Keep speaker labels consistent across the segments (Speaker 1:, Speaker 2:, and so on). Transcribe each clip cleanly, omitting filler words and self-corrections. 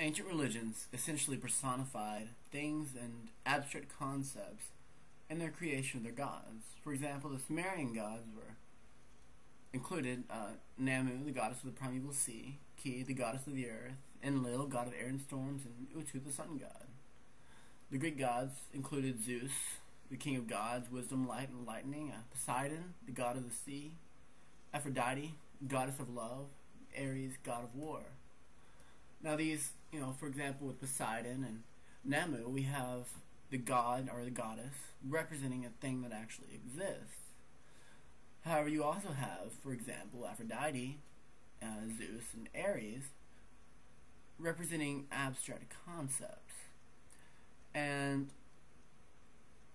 Speaker 1: Ancient religions essentially personified things and abstract concepts in their creation of their gods. For example, the Sumerian gods included Namu, the goddess of the primeval sea, Ki, the goddess of the earth, Enlil, god of air and storms, and Utu, the sun god. The Greek gods included Zeus, the king of gods, wisdom, light, and lightning, Poseidon, the god of the sea, Aphrodite, goddess of love, Ares, god of war. Now these, for example, with Poseidon and Namu, we have the god or the goddess representing a thing that actually exists. However, you also have, for example, Aphrodite, Zeus, and Ares representing abstract concepts. And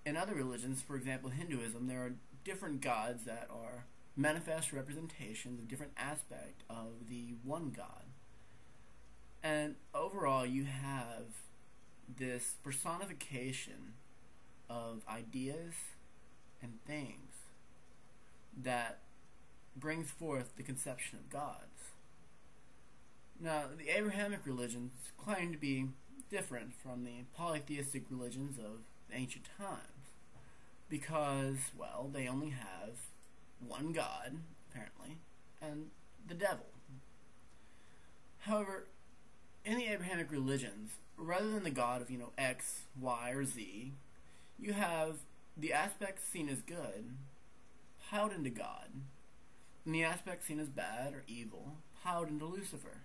Speaker 1: in other religions, for example Hinduism, there are different gods that are manifest representations of different aspects of the one god. And overall, you have this personification of ideas and things that brings forth the conception of gods. Now, the Abrahamic religions claim to be different from the polytheistic religions of ancient times because, well, they only have one god, apparently, and the devil. However, in the Abrahamic religions, rather than the god of, X, Y, or Z, you have the aspects seen as good piled into God, and the aspects seen as bad or evil piled into Lucifer.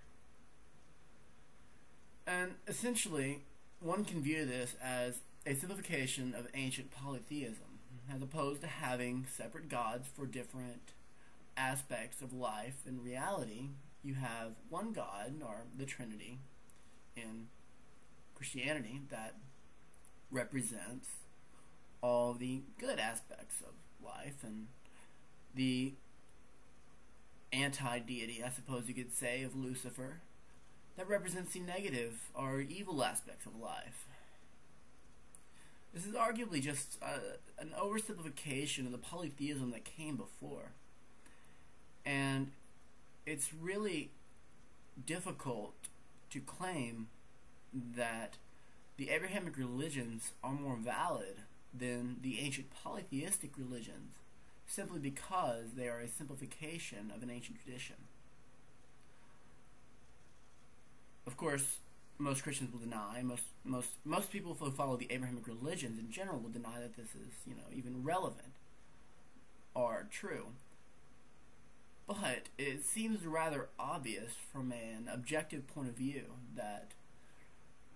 Speaker 1: And essentially, one can view this as a simplification of ancient polytheism, as opposed to having separate gods for different aspects of life and reality. You have one God, or the Trinity, in Christianity that represents all the good aspects of life, and the anti-deity, I suppose you could say, of Lucifer that represents the negative or evil aspects of life. This is arguably just an oversimplification of the polytheism that came before. And it's really difficult to claim that the Abrahamic religions are more valid than the ancient polytheistic religions simply because they are a simplification of an ancient tradition. Of course, most Christians will deny, most people who follow the Abrahamic religions in general will deny that this is, even relevant or true. But it seems rather obvious from an objective point of view that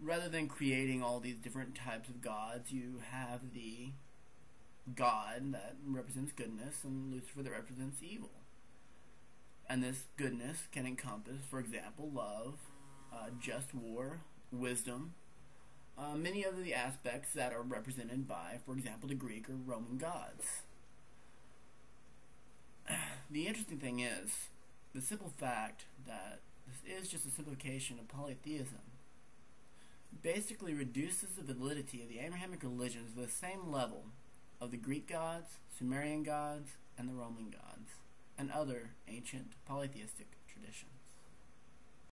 Speaker 1: rather than creating all these different types of gods, you have the God that represents goodness and Lucifer that represents evil. And this goodness can encompass, for example, love, just war, wisdom, many of the aspects that are represented by, for example, the Greek or Roman gods. The interesting thing is, the simple fact that this is just a simplification of polytheism basically reduces the validity of the Abrahamic religions to the same level of the Greek gods, Sumerian gods, and the Roman gods, and other ancient polytheistic traditions.